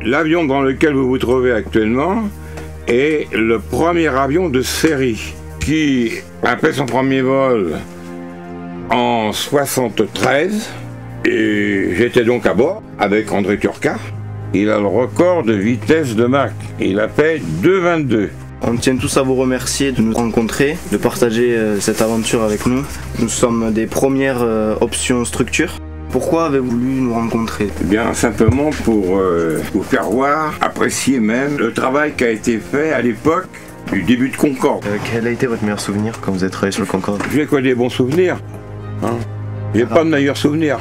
L'avion dans lequel vous vous trouvez actuellement est le premier avion de série qui a fait son premier vol en 73 et j'étais donc à bord avec André Turca. Il a le record de vitesse de Mach. Il a fait 2,22. On tient tous à vous remercier de nous rencontrer, de partager cette aventure avec nous. Nous sommes des premières options structure. Pourquoi avez-vous voulu nous rencontrer? Eh bien, simplement pour vous faire voir, apprécier même le travail qui a été fait à l'époque du début de Concorde. Quel a été votre meilleur souvenir quand vous avez travaillé sur le Concorde? J'ai quoi des bons souvenirs, hein. J'ai pas de meilleurs souvenirs.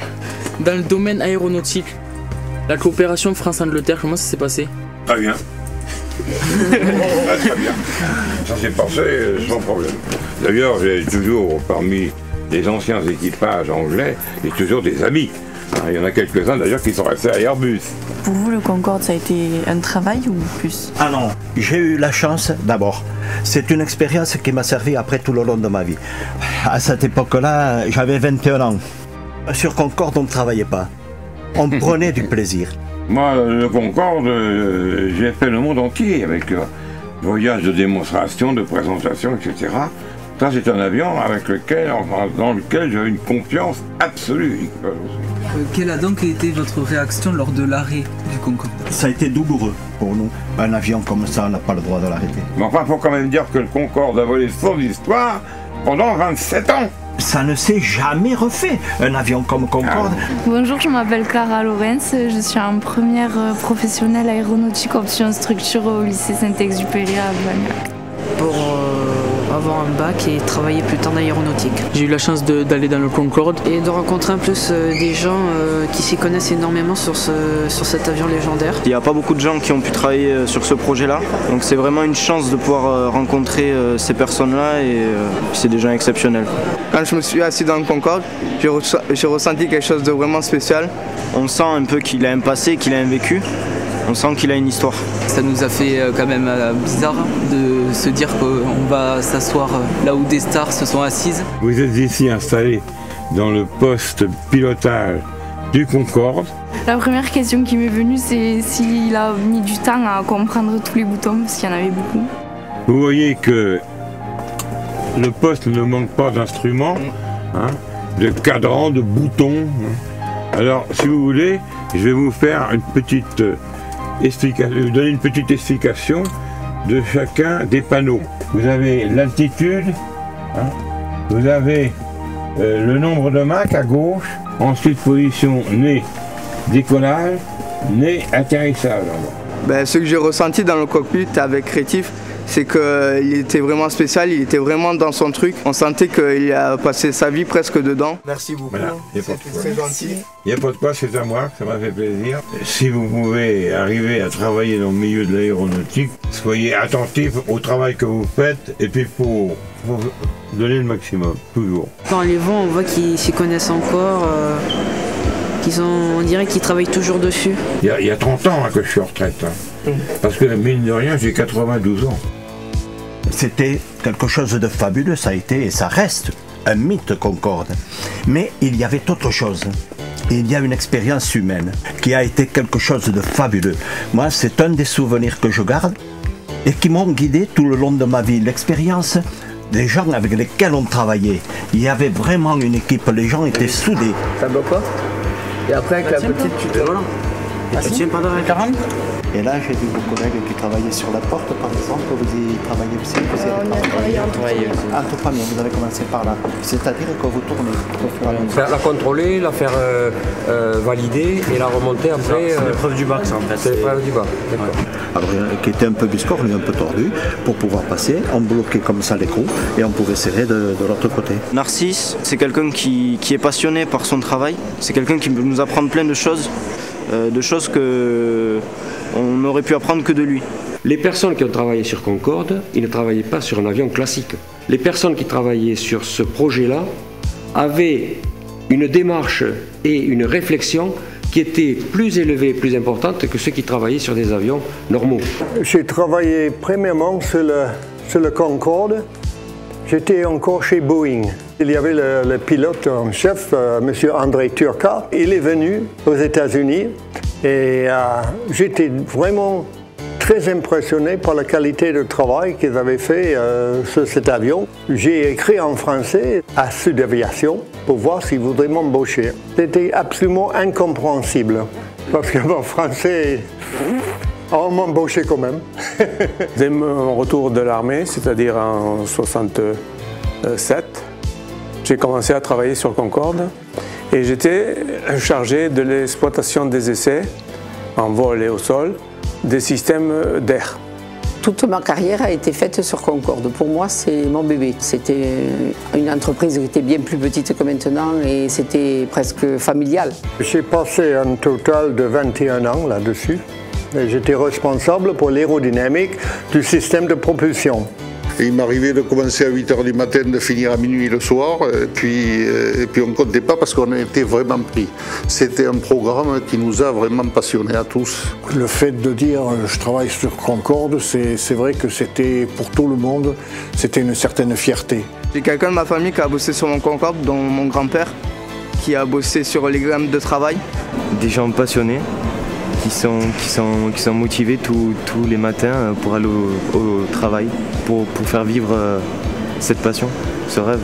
Dans le domaine aéronautique, la coopération France-Angleterre, comment ça s'est passé? Très bien. Très bien. Ça s'est passé sans problème. D'ailleurs, j'ai toujours, parmi les anciens équipages anglais, j'ai toujours des amis. Il y en a quelques-uns d'ailleurs qui sont restés à Airbus. Pour vous, le Concorde, ça a été un travail ou plus? Ah non, j'ai eu la chance d'abord. C'est une expérience qui m'a servi après tout le long de ma vie. À cette époque-là, j'avais 21 ans. Sur Concorde, on ne travaillait pas. On prenait du plaisir. Moi, le Concorde, j'ai fait le monde entier avec voyage de démonstration, de présentation, etc. Ça, c'est un avion dans lequel j'ai une confiance absolue. Quelle a donc été votre réaction lors de l'arrêt du Concorde? Ça a été douloureux pour nous. Un avion comme ça, on n'a pas le droit de l'arrêter. Mais enfin, il faut quand même dire que le Concorde a volé son histoire pendant 27 ans. Ça ne s'est jamais refait, un avion comme Concorde. Bonjour, je m'appelle Clara Lorenz, je suis en première professionnelle aéronautique option structure au lycée Saint-Exupéry à Blagnac. Pour avoir un bac et travailler plus tard dans l'aéronautique. J'ai eu la chance d'aller dans le Concorde. Et de rencontrer en plus des gens qui s'y connaissent énormément sur cet avion légendaire. Il n'y a pas beaucoup de gens qui ont pu travailler sur ce projet-là, donc c'est vraiment une chance de pouvoir rencontrer ces personnes-là et c'est des gens exceptionnels. Quand je me suis assis dans le Concorde, j'ai ressenti quelque chose de vraiment spécial. On sent un peu qu'il a un passé, qu'il a un vécu. On sent qu'il a une histoire. Ça nous a fait quand même bizarre de se dire qu'on va s'asseoir là où des stars se sont assises. Vous êtes ici installé dans le poste pilotage du Concorde. La première question qui m'est venue, c'est s'il a mis du temps à comprendre tous les boutons, parce qu'il y en avait beaucoup. Vous voyez que le poste ne manque pas d'instruments, hein, de cadrans, de boutons. Alors, si vous voulez, je vais vous faire une petite vous donner une petite explication de chacun des panneaux. Vous avez l'altitude, hein, vous avez le nombre de Mach à gauche, ensuite position nez décollage, nez atterrissage. Ce que j'ai ressenti dans le cockpit avec Rétif, c'est qu'il était vraiment spécial, il était vraiment dans son truc. On sentait qu'il a passé sa vie presque dedans. Merci beaucoup, voilà, c'était très gentil. Il n'y a pas de quoi, c'est à moi, ça m'a fait plaisir. Si vous pouvez arriver à travailler dans le milieu de l'aéronautique, soyez attentifs au travail que vous faites et puis pour donner le maximum, toujours. Quand on les voit, on voit qu'ils s'y connaissent encore, on dirait qu'ils travaillent toujours dessus. Il y a 30 ans que je suis en retraite, hein. Parce que mine de rien, j'ai 92 ans. C'était quelque chose de fabuleux, ça a été et ça reste un mythe Concorde. Mais il y avait autre chose. Il y a une expérience humaine qui a été quelque chose de fabuleux. Moi, c'est un des souvenirs que je garde et qui m'ont guidé tout le long de ma vie. L'expérience des gens avec lesquels on travaillait. Il y avait vraiment une équipe, les gens étaient soudés. Ça bloque pas? Et après, avec la petite, tu te relances. Tu tiens pas dans la 40? Et là, j'ai vu vos collègues qui travaillaient sur la porte, par exemple. Vous y travaillez aussi? On a travaillé en Entre familles, vous avez commencé par là. C'est-à-dire que vous tournez au fur et à mesure. La contrôler, la faire valider et la remonter après. C'est l'épreuve du bac, ça, en fait. C'est l'épreuve du bac, d'accord. Alors, qui était un peu biscornu, un peu tordu, pour pouvoir passer, on bloquait comme ça l'écrou et on pouvait serrer de l'autre côté. Narcisse, c'est quelqu'un qui est passionné par son travail. C'est quelqu'un qui peut nous apprendre plein de choses que on n'aurait pu apprendre que de lui. Les personnes qui ont travaillé sur Concorde, ils ne travaillaient pas sur un avion classique. Les personnes qui travaillaient sur ce projet-là avaient une démarche et une réflexion qui étaient plus élevées, plus importantes que ceux qui travaillaient sur des avions normaux. J'ai travaillé premièrement sur le Concorde. J'étais encore chez Boeing. Il y avait le pilote en chef, M. André Turca. Il est venu aux États-Unis et j'étais vraiment très impressionné par la qualité de travail qu'ils avaient fait sur cet avion. J'ai écrit en français à Sud Aviation pour voir s'ils voudraient m'embaucher. C'était absolument incompréhensible parce que mon français, on m'embauchait quand même. Dès mon retour de l'armée, c'est-à-dire en 1967, j'ai commencé à travailler sur Concorde et j'étais chargé de l'exploitation des essais en vol et au sol des systèmes d'air. Toute ma carrière a été faite sur Concorde. Pour moi, c'est mon bébé. C'était une entreprise qui était bien plus petite que maintenant et c'était presque familial. J'ai passé un total de 21 ans là-dessus. J'étais responsable pour l'aérodynamique du système de propulsion. Et il m'arrivait de commencer à 8 h du matin, de finir à minuit le soir, et puis on ne comptait pas parce qu'on était vraiment pris. C'était un programme qui nous a vraiment passionnés à tous. Le fait de dire je travaille sur Concorde, c'est vrai que c'était pour tout le monde, c'était une certaine fierté. J'ai quelqu'un de ma famille qui a bossé sur mon Concorde, dont mon grand-père, qui a bossé sur les gammes de travail. Des gens passionnés. Qui sont motivés tous les matins pour aller au travail, pour faire vivre cette passion, ce rêve.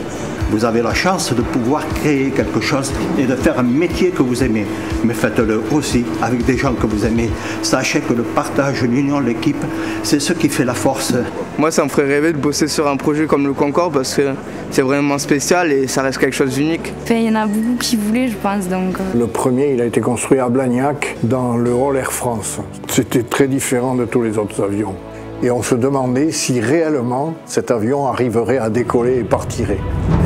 Vous avez la chance de pouvoir créer quelque chose et de faire un métier que vous aimez. Mais faites-le aussi avec des gens que vous aimez. Sachez que le partage, l'union, l'équipe, c'est ce qui fait la force. Moi, ça me ferait rêver de bosser sur un projet comme le Concorde parce que c'est vraiment spécial et ça reste quelque chose d'unique. Il y en a beaucoup qui voulaient, je pense. Donc... Le premier, il a été construit à Blagnac dans le Hall Air France. C'était très différent de tous les autres avions. Et on se demandait si réellement cet avion arriverait à décoller et partirait.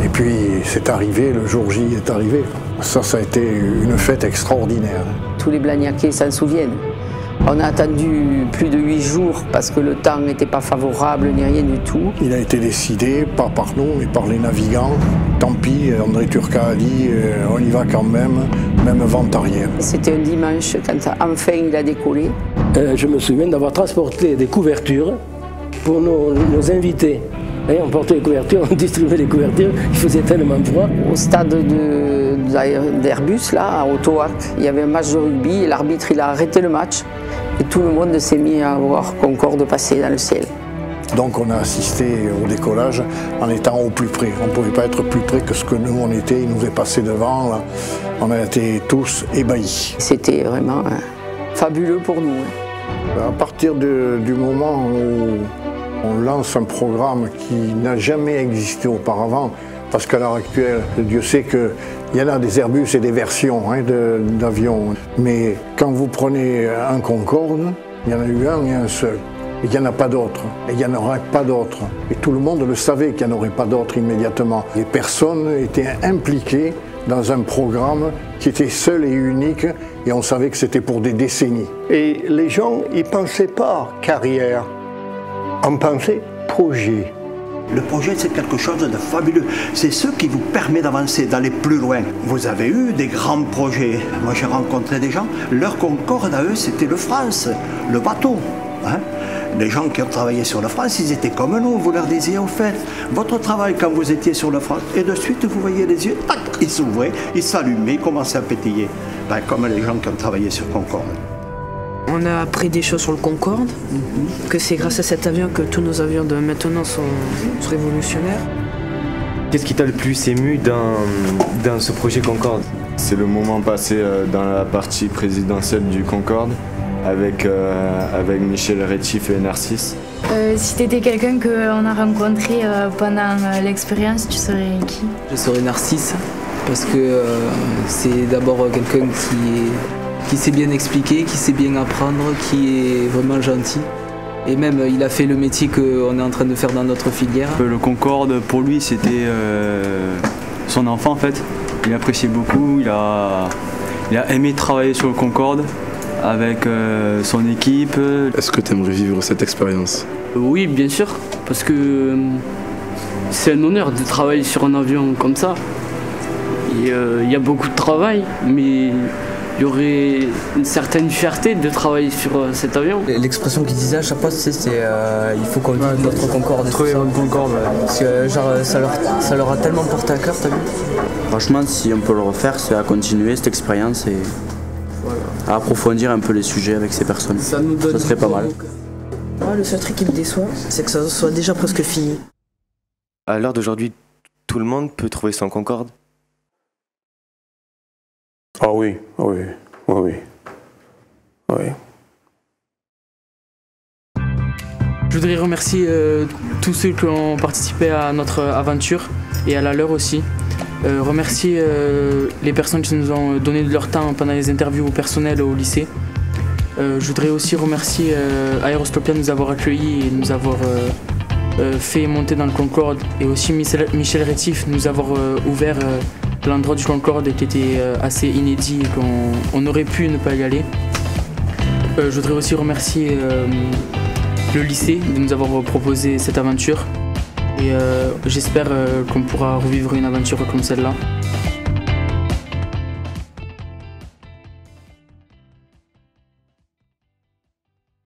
Et puis c'est arrivé, le jour J est arrivé. Ça a été une fête extraordinaire. Tous les Blagnacais s'en souviennent. On a attendu plus de 8 jours parce que le temps n'était pas favorable ni rien du tout. Il a été décidé, pas par nous, mais par les navigants. Tant pis, André Turca a dit on y va quand même vent arrière. C'était un dimanche quand enfin il a décollé. Je me souviens d'avoir transporté des couvertures pour nos invités. Et on portait les couvertures, on distribuait les couvertures, il faisait tellement froid. Au stade d'Airbus, là, à Ottawa, il y avait un match de rugby et l'arbitre il a arrêté le match. Et tout le monde s'est mis à voir Concorde passer dans le ciel. Donc on a assisté au décollage en étant au plus près. On ne pouvait pas être plus près que ce que nous on était. Il nous est passé devant. Là. On a été tous ébahis. C'était vraiment fabuleux pour nous. À partir du moment où on lance un programme qui n'a jamais existé auparavant, parce qu'à l'heure actuelle, Dieu sait qu'il y en a des Airbus et des versions d'avions. Mais quand vous prenez un Concorde, il y en a eu un et un seul. Et il n'y en a pas d'autres. Et il n'y en aura pas d'autres. Et tout le monde le savait qu'il n'y en aurait pas d'autres immédiatement. Les personnes étaient impliquées dans un programme qui était seul et unique, et on savait que c'était pour des décennies. Et les gens, ils ne pensaient pas carrière, on pensait projet. Le projet, c'est quelque chose de fabuleux. C'est ce qui vous permet d'avancer, d'aller plus loin. Vous avez eu des grands projets. Moi, j'ai rencontré des gens, leur Concorde à eux, c'était le France, le bateau. Hein? Les gens qui ont travaillé sur le France, ils étaient comme nous. Vous leur disiez, au fait, votre travail quand vous étiez sur le France, et de suite, vous voyez les yeux, tac, ils s'ouvraient, ils s'allumaient, ils commençaient à pétiller. Ben, comme les gens qui ont travaillé sur Concorde. On a appris des choses sur le Concorde, que c'est grâce à cet avion que tous nos avions de maintenant sont révolutionnaires. Qu'est-ce qui t'a le plus ému dans ce projet Concorde? C'est le moment passé dans la partie présidentielle du Concorde avec Michel Rétif et Narcisse. Si t'étais quelqu'un qu'on a rencontré pendant l'expérience, tu serais qui? Je serais Narcisse, parce que c'est d'abord quelqu'un qui sait bien expliquer, qui sait bien apprendre, qui est vraiment gentil. Et même, il a fait le métier qu'on est en train de faire dans notre filière. Le Concorde, pour lui, c'était son enfant en fait. Il appréciait beaucoup, il a aimé travailler sur le Concorde avec son équipe. Est-ce que tu aimerais vivre cette expérience? Oui, bien sûr, parce que c'est un honneur de travailler sur un avion comme ça. Il y a beaucoup de travail, mais il y aurait une certaine fierté de travailler sur cet avion. L'expression qu'il disait à chaque fois, c'est il faut qu'on vive notre Concorde. Trouver notre Concorde, Parce que genre, ça leur a tellement porté à cœur, t'as vu? Franchement, si on peut le refaire, c'est à continuer cette expérience et à approfondir un peu les sujets avec ces personnes. Ça serait pas mal. Moi, le seul truc qui me déçoit, c'est que ça soit déjà presque fini. À l'heure d'aujourd'hui, tout le monde peut trouver son Concorde? Ah oui, oui, oui, oui. Je voudrais remercier tous ceux qui ont participé à notre aventure et à la leur aussi. Remercier les personnes qui nous ont donné de leur temps pendant les interviews personnelles au lycée. Je voudrais aussi remercier Aérostopia de nous avoir accueillis et de nous avoir fait monter dans le Concorde, et aussi Michel Rétif de nous avoir ouvert l'endroit du Concorde qui était assez inédit et qu'on aurait pu ne pas y aller. Je voudrais aussi remercier le lycée de nous avoir proposé cette aventure, et j'espère qu'on pourra revivre une aventure comme celle-là.